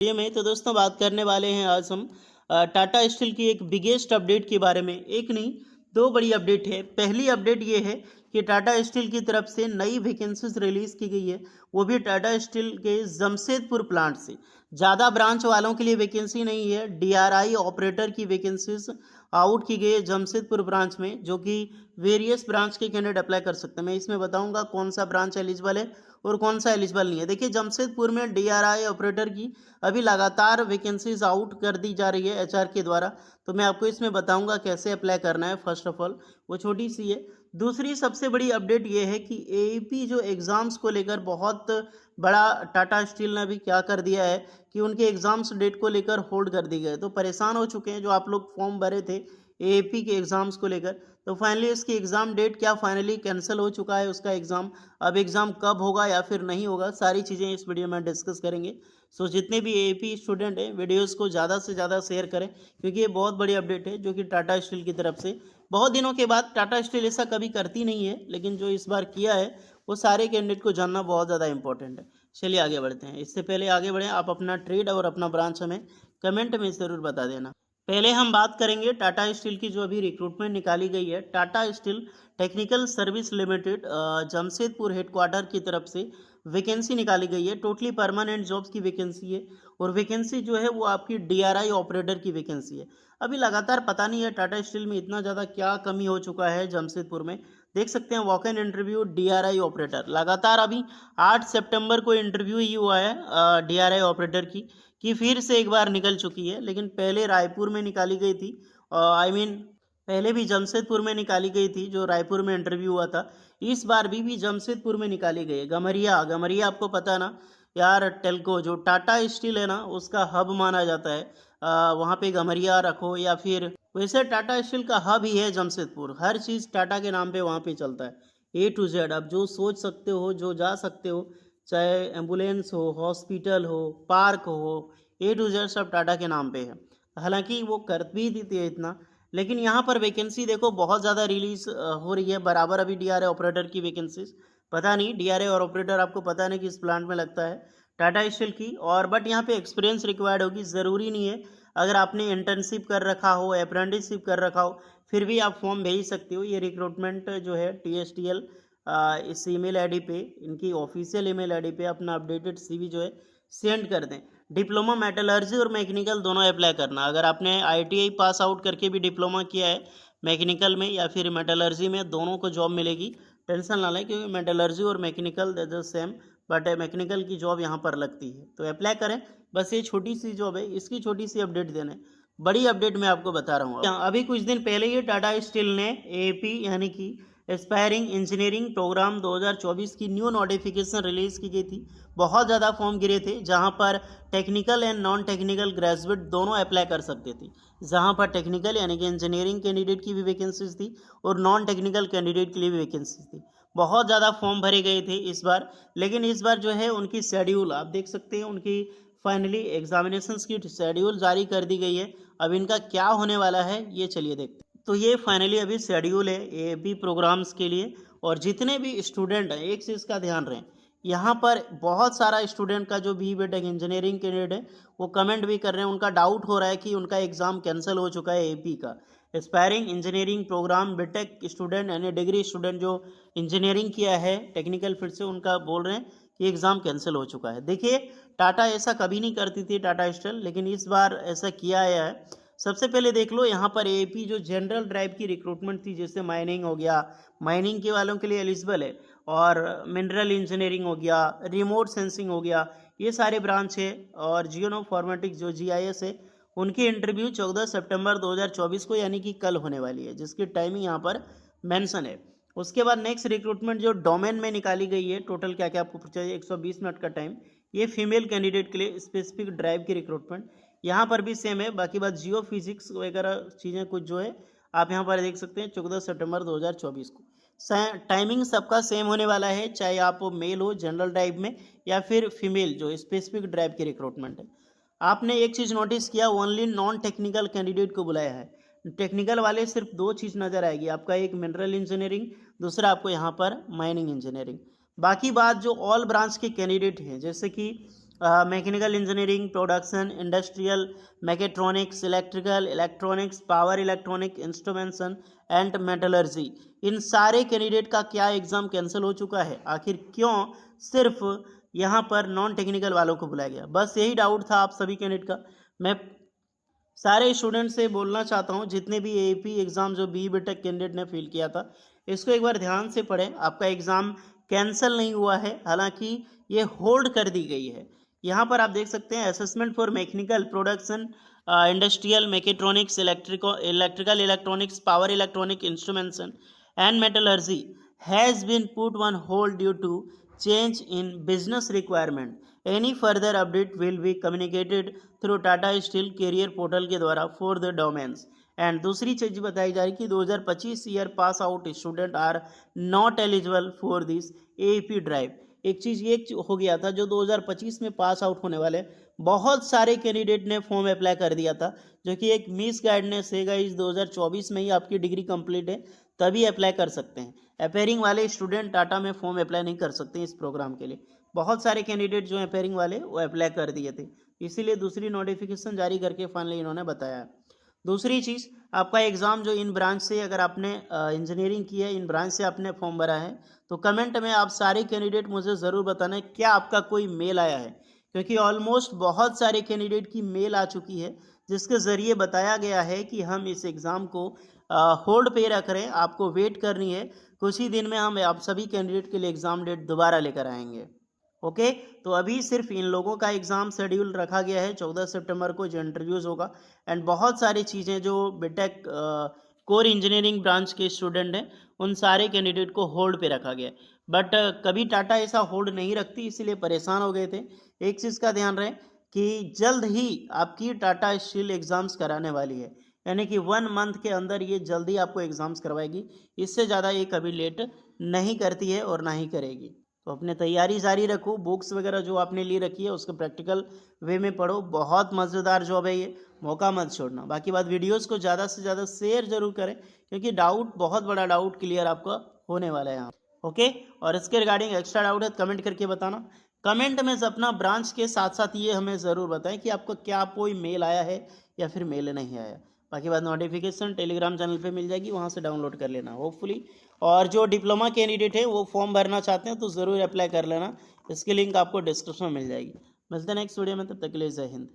Video में तो दोस्तों बात करने वाले हैं आज हम टाटा स्टील की एक बिगेस्ट अपडेट के बारे में। एक नहीं, दो बड़ी अपडेट है। पहली अपडेट ये है कि टाटा स्टील की तरफ से नई वैकेंसीज रिलीज की गई है, वो भी टाटा स्टील के जमशेदपुर प्लांट से। ज़्यादा ब्रांच वालों के लिए वैकेंसी नहीं है, डीआरआई ऑपरेटर की वैकेंसीज आउट की गई है जमशेदपुर ब्रांच में, जो कि वेरियस ब्रांच के कैंडिडेट अप्लाई कर सकते हैं। मैं इसमें बताऊंगा कौन सा ब्रांच एलिजिबल है और कौन सा एलिजिबल नहीं है। देखिए, जमशेदपुर में डीआरआई ऑपरेटर की अभी लगातार वैकेंसीज आउट कर दी जा रही है एचआर के द्वारा, तो मैं आपको इसमें बताऊंगा कैसे अप्लाई करना है। फर्स्ट ऑफ ऑल वो छोटी सी है। दूसरी सबसे बड़ी अपडेट ये है कि एईपी जो एग्ज़ाम्स को लेकर बहुत बड़ा टाटा स्टील ने अभी क्या कर दिया है कि उनके एग्ज़ाम्स डेट को लेकर होल्ड कर दी गए। तो परेशान हो चुके हैं जो आप लोग फॉर्म भरे थे एईपी के एग्ज़ाम्स को लेकर। तो फाइनली इसकी एग्ज़ाम डेट क्या फाइनली कैंसिल हो चुका है उसका एग्ज़ाम। अब एग्ज़ाम कब होगा या फिर नहीं होगा, सारी चीज़ें इस वीडियो में डिस्कस करेंगे। सो जितने भी एपी स्टूडेंट हैं, वीडियोस को ज़्यादा से ज़्यादा शेयर करें, क्योंकि ये बहुत बड़ी अपडेट है जो कि टाटा स्टील की तरफ से बहुत दिनों के बाद। टाटा स्टील ऐसा कभी करती नहीं है, लेकिन जो इस बार किया है वो सारे कैंडिडेट को जानना बहुत ज़्यादा इंपॉर्टेंट है। चलिए आगे बढ़ते हैं। इससे पहले आगे बढ़ें, आप अपना ट्रेड और अपना ब्रांच हमें कमेंट में ज़रूर बता देना। पहले हम बात करेंगे टाटा स्टील की जो अभी रिक्रूटमेंट निकाली गई है। Tata steel technical service limited Jamshedpur headquarter की तरफ से वैकेंसी निकाली गई है। टोटली परमानेंट जॉब्स की वैकेंसी है और वैकेंसी जो है वो आपकी डीआरआई ऑपरेटर की वैकेंसी है। अभी लगातार पता नहीं है टाटा स्टील में इतना ज़्यादा क्या कमी हो चुका है जमशेदपुर में। देख सकते हैं walk in interview DRI operator लगातार अभी 8 सितंबर को इंटरव्यू ही हुआ है डीआरआई ऑपरेटर की फिर से एक बार निकल चुकी है। लेकिन पहले रायपुर में निकाली गई थी, पहले भी जमशेदपुर में निकाली गई थी जो रायपुर में इंटरव्यू हुआ था। इस बार भी जमशेदपुर में निकाली गई है। गमरिया गमरिया आपको पता ना यार, टेल्को जो टाटा स्टील है ना उसका हब माना जाता है। वहाँ पे गमरिया रखो या फिर वैसे टाटा स्टील का हब ही है जमशेदपुर। हर चीज़ टाटा के नाम पे वहाँ पे चलता है, ए टू जेड। आप जो सोच सकते हो, जो जा सकते हो, चाहे एम्बुलेंस हो, हॉस्पिटल हो, पार्क हो, ए टू जेड सब टाटा के नाम पे है। हालांकि वो कर भी देती है इतना, लेकिन यहाँ पर वैकेंसी देखो बहुत ज़्यादा रिलीज हो रही है बराबर। अभी डीआरए ऑपरेटर की वैकेंसीज पता नहीं, डीआरए और ऑपरेटर आपको पता नहीं किस प्लांट में लगता है टाटा स्टील की। और बट यहाँ पे एक्सपीरियंस रिक्वायर्ड होगी, ज़रूरी नहीं है। अगर आपने इंटर्नशिप कर रखा हो, अप्रेंटिसशिप कर रखा हो, फिर भी आप फॉर्म भेज सकते हो। ये रिक्रूटमेंट जो है TSTL इस ईमेल आईडी पे, इनकी ऑफिशियल ईमेल आईडी पे अपना अपडेटेड सीवी जो है सेंड कर दें। डिप्लोमा मेटलर्जी और मैकेनिकल दोनों अप्लाई करना। अगर आपने ITI पास आउट करके भी डिप्लोमा किया है मैकेनिकल में या फिर मेटलर्जी में, दोनों को जॉब मिलेगी। टेंशन ना लें, क्योंकि मेटलर्जी और mechanical the same, but mechanical की जॉब यहाँ पर लगती है, तो अप्लाई करें। बस ये छोटी सी जॉब है, इसकी छोटी सी अपडेट देने, बड़ी अपडेट मैं आपको बता रहा हूँ। अभी कुछ दिन पहले ही टाटा स्टील ने AP यानी कि एस्पायरिंग इंजीनियरिंग प्रोग्राम 2024 की न्यू नोटिफिकेशन रिलीज़ की गई थी। बहुत ज़्यादा फॉर्म गिरे थे, जहां पर technical and non technical graduate दोनों अप्लाई कर सकते थे। जहां पर टेक्निकल यानी कि इंजीनियरिंग कैंडिडेट की भी वैकेंसीज थी और नॉन टेक्निकल कैंडिडेट के लिए भी वैकेंसीज थी। बहुत ज़्यादा फॉर्म भरे गए थे इस बार, लेकिन इस बार जो है उनकी शेड्यूल आप देख सकते हैं, उनकी फाइनली एग्जामिनेशंस की शेड्यूल जारी कर दी गई है। अब इनका क्या होने वाला है ये चलिए देखते हैं। तो ये फाइनली अभी शेड्यूल है AP प्रोग्राम्स के लिए। और जितने भी स्टूडेंट हैं, एक चीज़ का ध्यान रखें, यहाँ पर बहुत सारा स्टूडेंट का जो BTech इंजीनियरिंग कैंडिडेट है वो कमेंट भी कर रहे हैं, उनका डाउट हो रहा है कि उनका एग्ज़ाम कैंसिल हो चुका है AP का। Aspiring engineering program BTech student यानी डिग्री स्टूडेंट जो इंजीनियरिंग किया है टेक्निकल फील्ड से, उनका बोल रहे हैं कि एग्ज़ाम कैंसिल हो चुका है। देखिए, टाटा ऐसा कभी नहीं करती थी टाटा स्टील, लेकिन इस बार ऐसा किया है। सबसे पहले देख लो यहाँ पर AP जो जनरल ड्राइव की रिक्रूटमेंट थी, जैसे माइनिंग हो गया, माइनिंग के वालों के लिए एलिजिबल है, और मिनरल इंजीनियरिंग हो गया, रिमोट सेंसिंग हो गया, ये सारे ब्रांच है। और जियो फॉर्मेटिक्स जो GIS है, उनकी इंटरव्यू 14 सितंबर 2024 को यानी कि कल होने वाली है, जिसकी टाइमिंग यहाँ पर मेंशन है। उसके बाद नेक्स्ट रिक्रूटमेंट जो डोमेन में निकाली गई है, टोटल क्या क्या आपको चाहिए, 120 मिनट का टाइम, ये फीमेल कैंडिडेट के लिए स्पेसिफिक ड्राइव की रिक्रूटमेंट। यहाँ पर भी सेम है। बाकी बात जियो फिजिक्स वगैरह चीज़ें कुछ जो है आप यहाँ पर देख सकते हैं 14 सितंबर 2024 को। टाइमिंग सबका सेम होने वाला है, चाहे आप मेल हो जनरल ड्राइव में या फिर फीमेल जो स्पेसिफिक ड्राइव की रिक्रूटमेंट है। आपने एक चीज़ नोटिस किया, ओनली नॉन टेक्निकल कैंडिडेट को बुलाया है। टेक्निकल वाले सिर्फ दो चीज़ नज़र आएगी आपका, एक मिनरल इंजीनियरिंग, दूसरा आपको यहाँ पर माइनिंग इंजीनियरिंग। बाकी बात जो ऑल ब्रांच के कैंडिडेट हैं, जैसे कि mechanical engineering, production, industrial, mechatronics, electrical, electronics, power electronic, instrumentation and metallurgy, इन सारे कैंडिडेट का क्या एग्ज़ाम कैंसिल हो चुका है? आखिर क्यों सिर्फ यहाँ पर नॉन टेक्निकल वालों को बुलाया गया? बस यही डाउट था आप सभी कैंडिडेट का। मैं सारे स्टूडेंट से बोलना चाहता हूँ, जितने भी एपी एग्ज़ाम जो बी टेक कैंडिडेट ने फिल किया था, इसको एक बार ध्यान से पढ़ें। आपका एग्ज़ाम कैंसिल नहीं हुआ है, हालांकि ये होल्ड कर दी गई है। यहाँ पर आप देख सकते हैं assessment for mechanical, production, industrial, mechatronics, electrical, electronics, power electronic, instrumentation and metallurgy has been put on hold due to change in business requirement. Any further update will be communicated through Tata Steel Career Portal के द्वारा for the domains. And दूसरी चीज बताई जा रही कि 2025 year pass out student are not eligible for this AP drive. एक चीज़ ये हो गया था, जो 2025 में पास आउट होने वाले बहुत सारे कैंडिडेट ने फॉर्म अप्लाई कर दिया था, जो कि एक मिस गाइडनेस है गाइस। 2024 में ही आपकी डिग्री कंप्लीट है तभी अप्लाई कर सकते हैं। अपेयरिंग वाले स्टूडेंट टाटा में फॉर्म अप्लाई नहीं कर सकते इस प्रोग्राम के लिए। बहुत सारे कैंडिडेट जो अपेयरिंग वाले वो अप्लाई कर दिए थे, इसीलिए दूसरी नोटिफिकेशन जारी करके फाइनली इन्होंने बताया। दूसरी चीज़, आपका एग्ज़ाम जो इन ब्रांच से, अगर आपने इंजीनियरिंग की है, इन ब्रांच से आपने फॉर्म भरा है, तो कमेंट में आप सारे कैंडिडेट मुझे ज़रूर बताना है क्या आपका कोई मेल आया है, क्योंकि ऑलमोस्ट बहुत सारे कैंडिडेट की मेल आ चुकी है, जिसके ज़रिए बताया गया है कि हम इस एग्ज़ाम को होल्ड पे रख रहे हैं, आपको वेट करनी है, कुछ ही दिन में हम आप सभी कैंडिडेट के लिए एग्ज़ाम डेट दोबारा लेकर आएंगे। ओके, तो अभी सिर्फ इन लोगों का एग्ज़ाम शेड्यूल रखा गया है 14 सितंबर को, जो इंटरव्यूज़ होगा। एंड बहुत सारी चीज़ें जो बीटेक कोर इंजीनियरिंग ब्रांच के स्टूडेंट हैं, उन सारे कैंडिडेट को होल्ड पे रखा गया है। बट कभी टाटा ऐसा होल्ड नहीं रखती, इसीलिए परेशान हो गए थे। एक चीज़ का ध्यान रहे कि जल्द ही आपकी टाटा स्टील एग्ज़ाम्स कराने वाली है, यानी कि 1 मंथ के अंदर ये जल्दी आपको एग्ज़ाम्स करवाएगी। इससे ज़्यादा ये कभी लेट नहीं करती है और ना ही करेगी। तो अपने तैयारी जारी रखो, बुक्स वगैरह जो आपने ली रखी है उसको प्रैक्टिकल वे में पढ़ो। बहुत मज़ेदार जॉब है ये, मौका मत छोड़ना। बाकी बात, वीडियोस को ज़्यादा से ज़्यादा शेयर जरूर करें, क्योंकि डाउट, बहुत बड़ा डाउट क्लियर आपका होने वाला है यहाँ। ओके, और इसके रिगार्डिंग एक्स्ट्रा डाउट है कमेंट करके बताना। कमेंट में अपना ब्रांच के साथ साथ ये हमें ज़रूर बताएं कि आपको क्या कोई मेल आया है या फिर मेल नहीं आया। बाकी बात, नोटिफिकेशन टेलीग्राम चैनल पे मिल जाएगी, वहाँ से डाउनलोड कर लेना होपफुली। और जो डिप्लोमा कैंडिडेट है वो फॉर्म भरना चाहते हैं तो ज़रूर अप्लाई कर लेना, इसकी लिंक आपको डिस्क्रिप्शन में मिल जाएगी। मिलते हैं नेक्स्ट वीडियो में, तब तक के लिए जय हिंद।